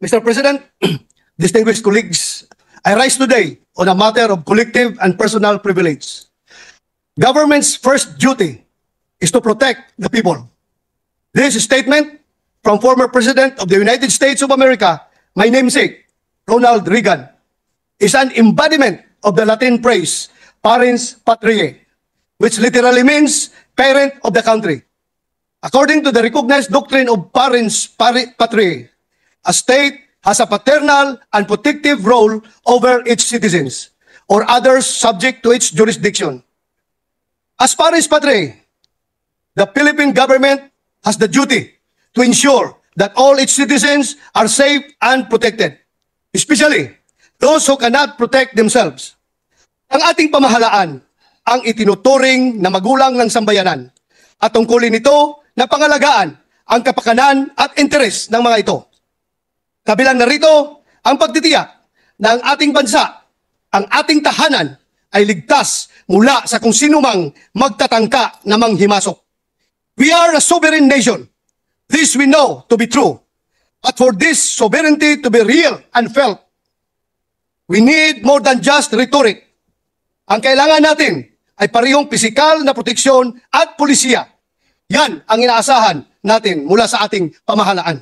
Mr. President, distinguished colleagues, I rise today on a matter of collective and personal privilege. Government's first duty is to protect the people. This statement from former President of the United States of America, my namesake, Ronald Reagan, is an embodiment of the Latin phrase, parens patriae, which literally means parent of the country. According to the recognized doctrine of parens patriae, a state has a paternal and protective role over its citizens or others subject to its jurisdiction. As parens patriae, the Philippine government has the duty to ensure that all its citizens are safe and protected, especially those who cannot protect themselves. Ang ating pamahalaan ang itinuturing na magulang ng sambayanan at tungkulin nito na pangalagaan ang kapakanan at interes ng mga ito. Kabilang narito ang pagtitiyak na ang ating bansa, ang ating tahanan ay ligtas mula sa kung sino mang magtatangka na manghimasok. We are a sovereign nation. This we know to be true. But for this sovereignty to be real and felt, we need more than just rhetoric. Ang kailangan natin ay parehong pisikal na proteksyon at pulisya. Yan ang inaasahan natin mula sa ating pamahalaan.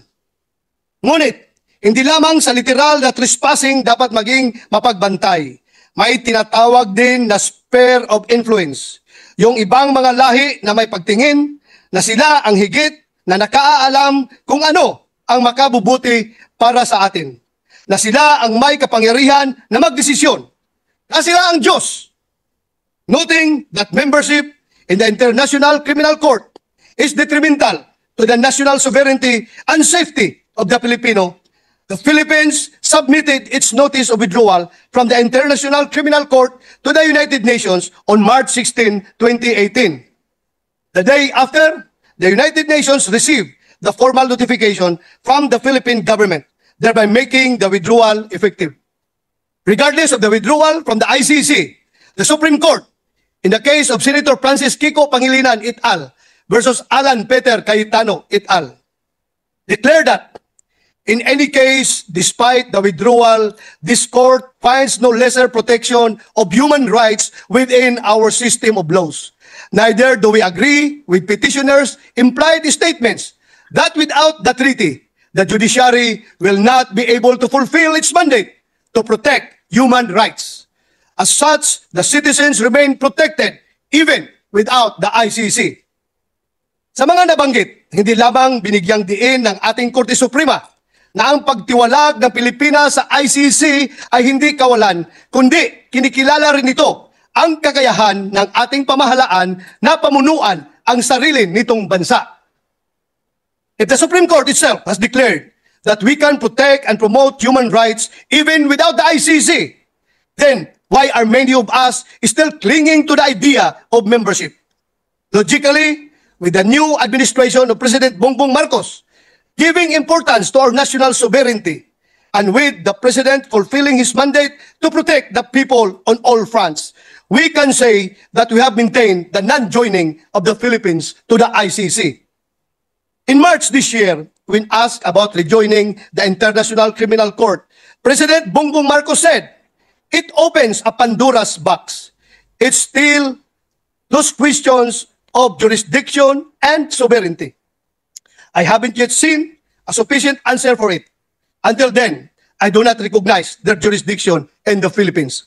Ngunit, hindi lamang sa literal na trespassing dapat maging mapagbantay. May tinatawag din na sphere of influence. Yung ibang mga lahi na may pagtingin na sila ang higit na nakaalam kung ano ang makabubuti para sa atin. Na sila ang may kapangyarihan na magdesisyon. Na sila ang Diyos. Noting that membership in the International Criminal Court is detrimental to the national sovereignty and safety of the Filipino, the Philippines submitted its notice of withdrawal from the International Criminal Court to the United Nations on March 16, 2018. The day after, the United Nations received the formal notification from the Philippine government, thereby making the withdrawal effective. Regardless of the withdrawal from the ICC, the Supreme Court, in the case of Senator Francis Kiko Pangilinan et al. Versus Alan Peter Cayetano et al., declared that in any case, despite the withdrawal, this court finds no lesser protection of human rights within our system of laws. Neither do we agree with petitioners' implied statements that without the treaty, the judiciary will not be able to fulfill its mandate to protect human rights. As such, the citizens remain protected even without the ICC. Sa mga nabanggit, hindi lamang binigyang diin ng ating Korte Suprema na ang pagtiwalag ng Pilipinas sa ICC ay hindi kawalan, kundi kinikilala rin ito ang kakayahan ng ating pamahalaan na pamunuan ang sarili nitong bansa. If the Supreme Court itself has declared that we can protect and promote human rights even without the ICC, then why are many of us still clinging to the idea of membership? Logically, with the new administration of President Bongbong Marcos giving importance to our national sovereignty, and with the President fulfilling his mandate to protect the people on all fronts, we can say that we have maintained the non-joining of the Philippines to the ICC. In March this year, when asked about rejoining the International Criminal Court, President Bongbong Marcos said, it opens a Pandora's box. It's still those questions of jurisdiction and sovereignty. I haven't yet seen a sufficient answer for it. Until then, I do not recognize their jurisdiction in the Philippines.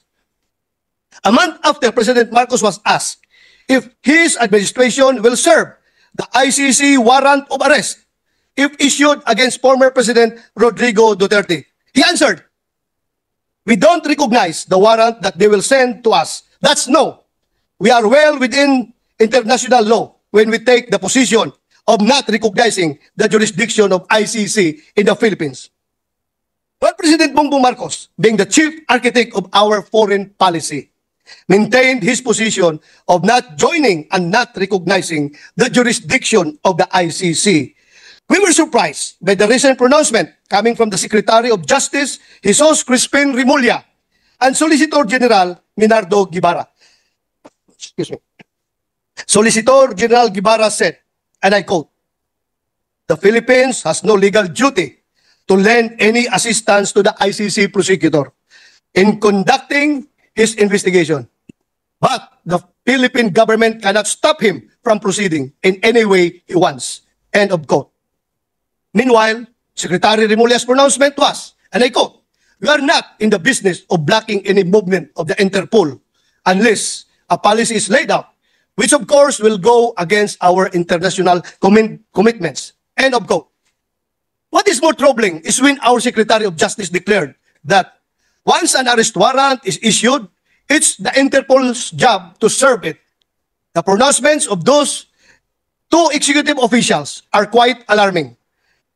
A month after President Marcos was asked if his administration will serve the ICC warrant of arrest if issued against former President Rodrigo Duterte, he answered, "We don't recognize the warrant that they will send to us. That's no. We are well within international law when we take the position of not recognizing the jurisdiction of ICC in the Philippines." But President Bongbong Marcos, being the chief architect of our foreign policy, maintained his position of not joining and not recognizing the jurisdiction of the ICC. We were surprised by the recent pronouncement coming from the Secretary of Justice, Jesus Crispin Remulla, and Solicitor General Minardo Guibarra. Excuse me. Solicitor General Guibarra said, and I quote, "The Philippines has no legal duty to lend any assistance to the ICC prosecutor in conducting his investigation. But the Philippine government cannot stop him from proceeding in any way he wants. End of quote. Meanwhile, Secretary Remulla's pronouncement was, and I quote, "We are not in the business of blocking any movement of the Interpol unless a policy is laid out, which of course will go against our international commitments." End of quote. What is more troubling is when our Secretary of Justice declared that once an arrest warrant is issued, it's the Interpol's job to serve it. The pronouncements of those two executive officials are quite alarming.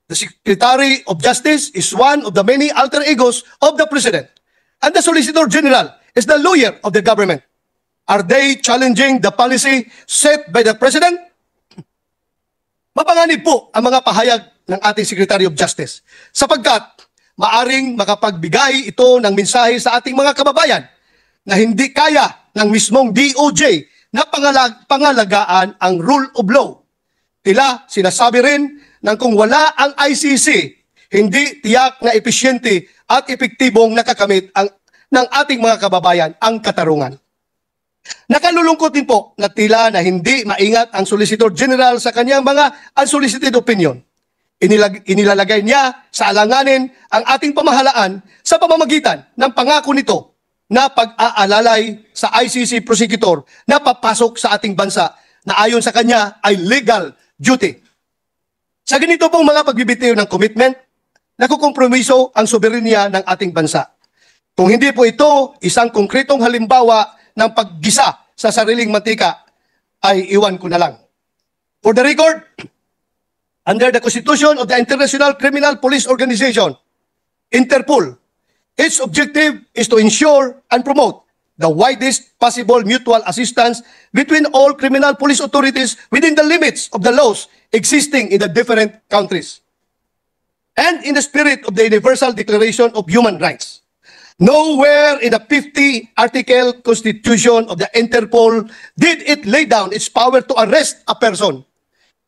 The Secretary of Justice is one of the many alter egos of the President, and the Solicitor General is the lawyer of the government. Are they challenging the policy set by the President? Mapanganib po ang mga pahayag ng ating Secretary of Justice sapagkat maaring makapagbigay ito ng mensahe sa ating mga kababayan na hindi kaya ng mismong DOJ na pangalagaan ang rule of law. Tila sinasabi rin na kung wala ang ICC, hindi tiyak na epesyente at epektibong nakakamit ng ating mga kababayan ang katarungan. Nakalulungkot din po na tila na hindi maingat ang Solicitor General sa kanyang mga unsolicited opinion. Inilalagay niya sa alanganin ang ating pamahalaan sa pamamagitan ng pangako nito na pag-aalalay sa ICC prosecutor na papasok sa ating bansa na ayon sa kanya ay legal duty. Sa ganito pong mga pagbibitiw ng commitment, nakukompromiso ang soberenya ng ating bansa. Kung hindi po ito isang konkretong halimbawa ng paggisa sa sariling mantika, ay iwan ko na lang. For the record, under the Constitution of the International Criminal Police Organization, Interpol, its objective is to ensure and promote the widest possible mutual assistance between all criminal police authorities within the limits of the laws existing in the different countries. And in the spirit of the Universal Declaration of Human Rights, nowhere in the 50-article Constitution of the Interpol did it lay down its power to arrest a person.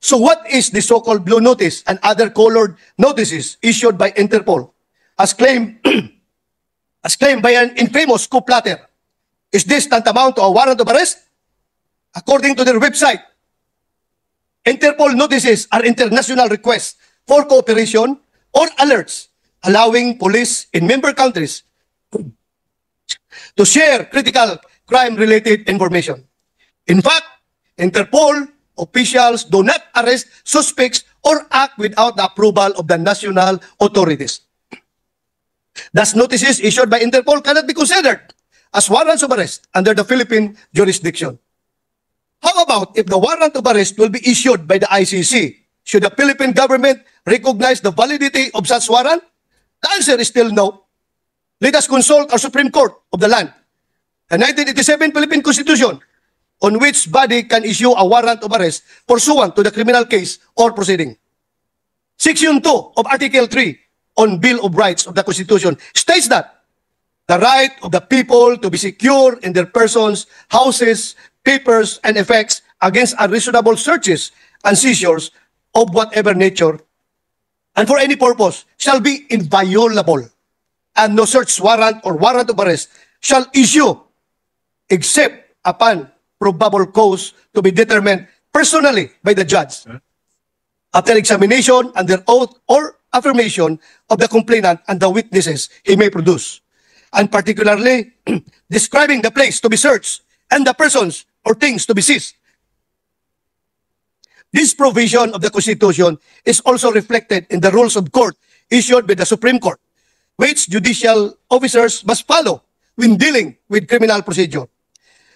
So what is the so-called blue notice and other colored notices issued by Interpol as claimed by an infamous coup plotter? Is this tantamount to a warrant of arrest? According to their website, Interpol notices are international requests for cooperation or alerts allowing police in member countries to share critical crime-related information. In fact, Interpol officials do not arrest suspects or act without the approval of the national authorities. Thus, notices issued by Interpol cannot be considered as warrants of arrest under the Philippine jurisdiction. How about if the warrant of arrest will be issued by the ICC? Should the Philippine government recognize the validity of such warrant? The answer is still no. Let us consult our Supreme Court of the land, the 1987 Philippine Constitution, on which body can issue a warrant of arrest pursuant to the criminal case or proceeding. Section 2 of Article 3 on Bill of Rights of the Constitution states that the right of the people to be secure in their persons, houses, papers, and effects against unreasonable searches and seizures of whatever nature and for any purpose shall be inviolable, and no search warrant or warrant of arrest shall issue except upon probable cause to be determined personally by the judge after examination under oath or affirmation of the complainant and the witnesses he may produce, and particularly describing the place to be searched and the persons or things to be seized. This provision of the Constitution is also reflected in the rules of court issued by the Supreme Court, which judicial officers must follow when dealing with criminal procedure.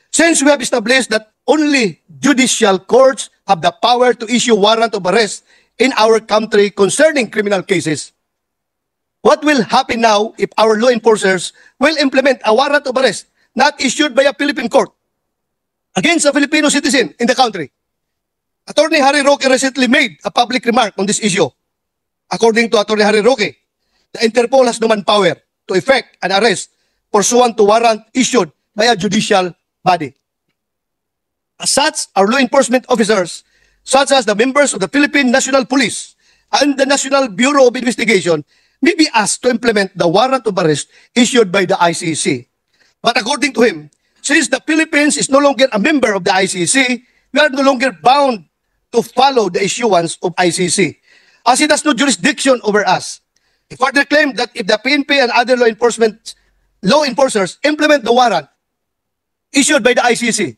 Since we have established that only judicial courts have the power to issue warrant of arrest in our country concerning criminal cases, what will happen now if our law enforcers will implement a warrant of arrest not issued by a Philippine court against a Filipino citizen in the country? Attorney Harry Roque recently made a public remark on this issue. According to Attorney Harry Roque, the Interpol has no manpower to effect an arrest pursuant to warrant issued by a judicial body. As such, our law enforcement officers, such as the members of the Philippine National Police and the National Bureau of Investigation, may be asked to implement the warrant of arrest issued by the ICC. But according to him, since the Philippines is no longer a member of the ICC, we are no longer bound to follow the issuance of ICC, as it has no jurisdiction over us. He further claimed that if the PNP and other law enforcers implement the warrant issued by the ICC,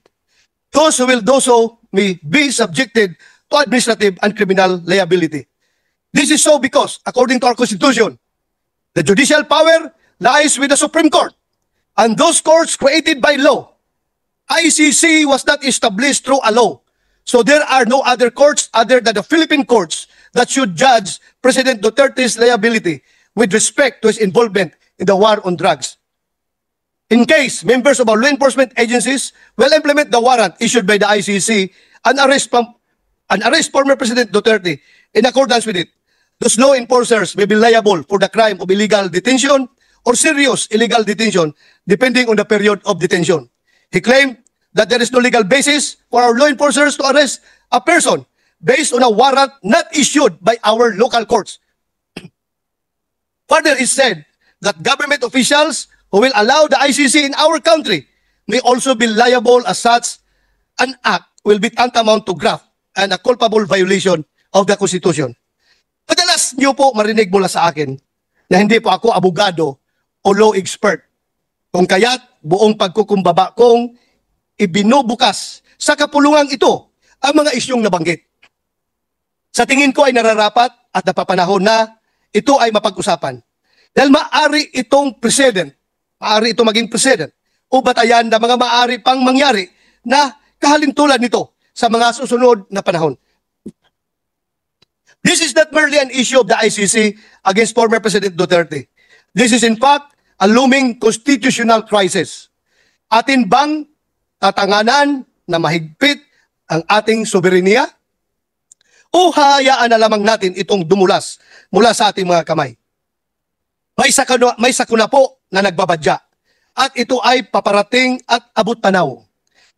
those who will do so may be subjected to administrative and criminal liability. This is so because, according to our Constitution, the judicial power lies with the Supreme Court and those courts created by law. ICC was not established through a law, so there are no other courts other than the Philippine courts that should judge President Duterte's liability with respect to his involvement in the war on drugs. In case members of our law enforcement agencies will implement the warrant issued by the ICC and arrest former President Duterte in accordance with it, those law enforcers may be liable for the crime of illegal detention or serious illegal detention, depending on the period of detention. He claimed that there is no legal basis for our law enforcers to arrest a person based on a warrant not issued by our local courts. Further, it said that government officials who will allow the ICC in our country may also be liable as such an act will be tantamount to graft and a culpable violation of the Constitution. Madalas niyo po marinig mula sa akin na hindi po ako abogado o law expert. Kung kaya't buong pagkukumbaba kong ibinubukas sa kapulungan ito ang mga isyong nabanggit. Sa tingin ko ay nararapat at napapanahon na ito ay mapag-usapan. Dahil maaari itong maging precedent o batayan na mga maaari pang mangyari na kahalintulad nito sa mga susunod na panahon. This is not merely an issue of the ICC against former President Duterte. This is in fact a looming constitutional crisis. Atin bang tatanganan na mahigpit ang ating soberenya? O hahayaan na lamang natin itong dumulas mula sa ating mga kamay? May sakuna po na nagbabadya at ito ay paparating at abot tanaw.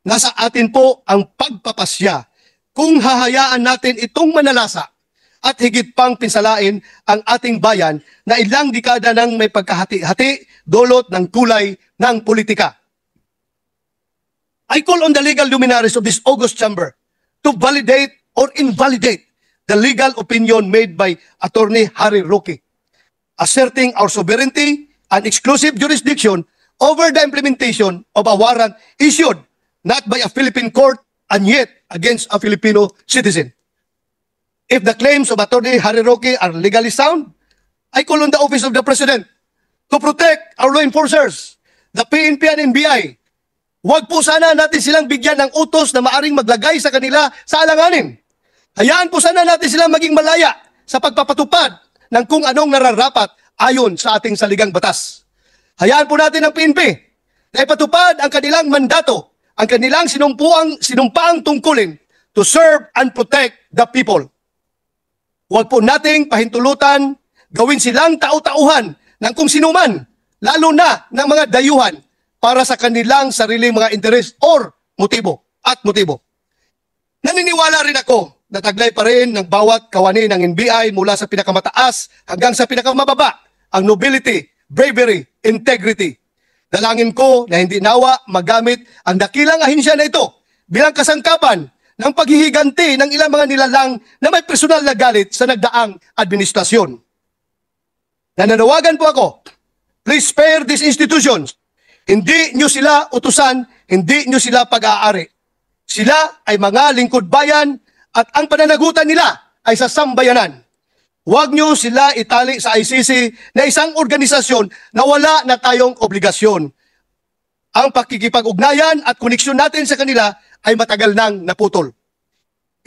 Nasa atin po ang pagpapasya kung hahayaan natin itong manalasa at higit pang pinsalain ang ating bayan na ilang dekada nang may pagkahati-hati dulot ng kulay ng politika. I call on the legal luminaries of this august chamber to validate or invalidate the legal opinion made by Attorney Harry Roque, asserting our sovereignty and exclusive jurisdiction over the implementation of a warrant issued not by a Philippine court and yet against a Filipino citizen. If the claims of Attorney Harry Roque are legally sound, I call on the Office of the President to protect our law enforcers, the PNP and NBI. Huwag po sana natin silang bigyan ng utos na maaring maglagay sa kanila sa alanganin. Hayaan po sana natin silang maging malaya sa pagpapatupad ng kung anong nararapat ayon sa ating saligang batas. Hayaan po natin ang PNP na ipatupad ang kanilang mandato, ang kanilang sinumpaang tungkulin to serve and protect the people. Huwag po nating pahintulutan, gawin silang tau-tauhan ng kung sinuman, lalo na ng mga dayuhan para sa kanilang sariling mga interes or motibo. Naniniwala rin ako na taglay pa rin ng bawat kawani ng NBI mula sa pinakamataas hanggang sa pinakamababa ang nobility, bravery, integrity. Dalangin ko na hindi nawa magamit ang dakilang ahensya na ito bilang kasangkapan ng paghihiganti ng ilang mga nilalang na may personal na galit sa nagdaang administrasyon. Nananawagan po ako, please spare these institutions. Hindi nyo sila utusan, hindi nyo sila pag-aari. Sila ay mga lingkod bayan at ang pananagutan nila ay sa sambayanan. Huwag nyo sila itali sa ICC na isang organisasyon na wala na tayong obligasyon. Ang pakikipag-ugnayan at koneksyon natin sa kanila ay matagal nang naputol.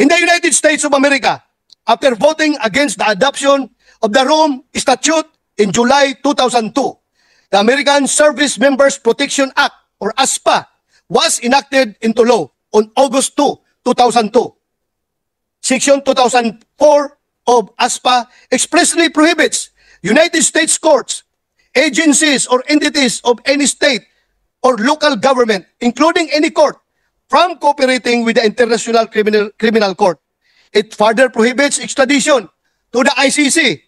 In the United States of America, after voting against the adoption of the Rome Statute in July 2002, the American Service Members Protection Act, or ASPA, was enacted into law on August 2, 2002. Section 2004 of ASPA expressly prohibits United States courts, agencies, or entities of any state or local government, including any court, from cooperating with the International Criminal Court. It further prohibits extradition to the ICC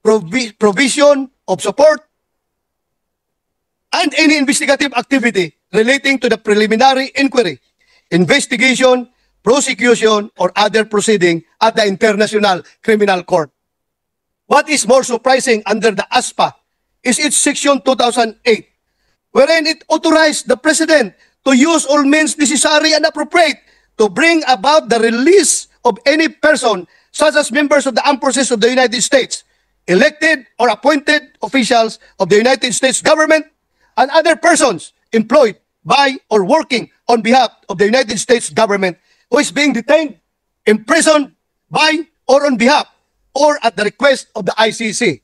provision of support, and any investigative activity relating to the preliminary inquiry, investigation, prosecution, or other proceeding at the International Criminal Court. What is more surprising under the ASPA is its Section 2008, wherein it authorized the President to use all means necessary and appropriate to bring about the release of any person, such as members of the armed forces of the United States, elected or appointed officials of the United States government, and other persons employed by or working on behalf of the United States government who is being detained, imprisoned by or on behalf or at the request of the ICC.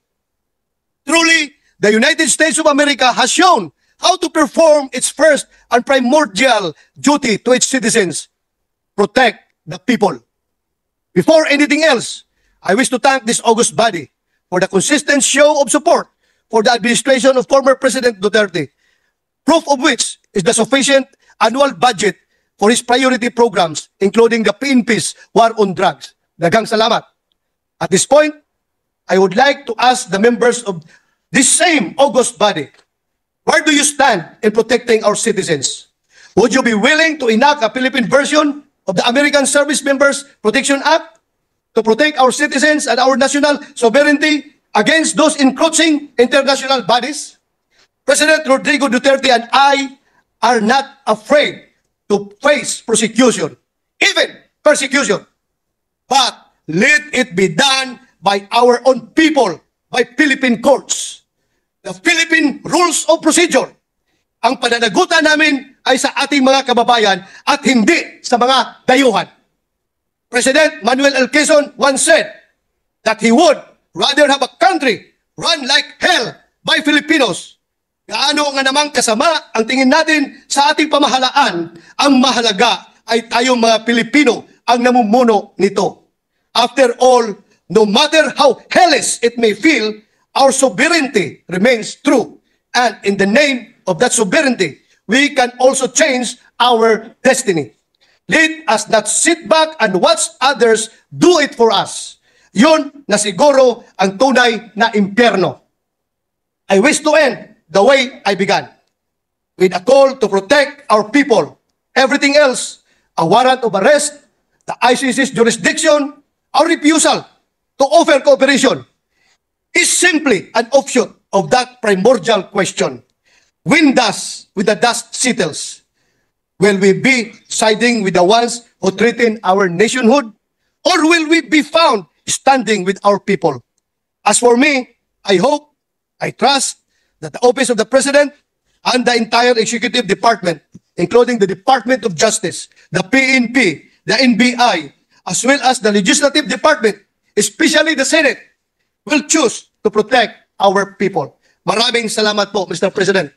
Truly, the United States of America has shown how to perform its first and primordial duty to its citizens: protect the people. Before anything else, I wish to thank this august body for the consistent show of support for the administration of former President Duterte, proof of which is the sufficient annual budget for his priority programs, including the PNP's War on Drugs. Daghang salamat. At this point, I would like to ask the members of this same august body, where do you stand in protecting our citizens? Would you be willing to enact a Philippine version of the American Service Members Protection Act to protect our citizens and our national sovereignty against those encroaching international bodies? President Rodrigo Duterte and I are not afraid to face prosecution, even persecution. But let it be done by our own people, by Philippine courts. The Philippine Rules of Procedure. Ang pananagutan namin ay sa ating mga kababayan at hindi sa mga dayuhan. President Manuel L. Quezon once said that he would rather have a country run like hell by Filipinos. Gaano nga namang kasama ang tingin natin sa ating pamahalaan, ang mahalaga ay tayong mga Pilipino ang namumuno nito. After all, no matter how hellish it may feel, our sovereignty remains true. And in the name of that sovereignty, we can also change our destiny. Let us not sit back and watch others do it for us. Yun na siguro ang tunay na impyerno. I wish to end the way I began, with a call to protect our people. Everything else, a warrant of arrest, the ICC's jurisdiction, our refusal to offer cooperation, is simply an offshoot of that primordial question. When the dust settles, will we be siding with the ones who threaten our nationhood? Or will we be found standing with our people? As for me, I hope, I trust that the Office of the President and the entire Executive Department, including the Department of Justice, the PNP, the NBI, as well as the Legislative Department, especially the Senate, will choose to protect our people. Maraming salamat po, Mr. President.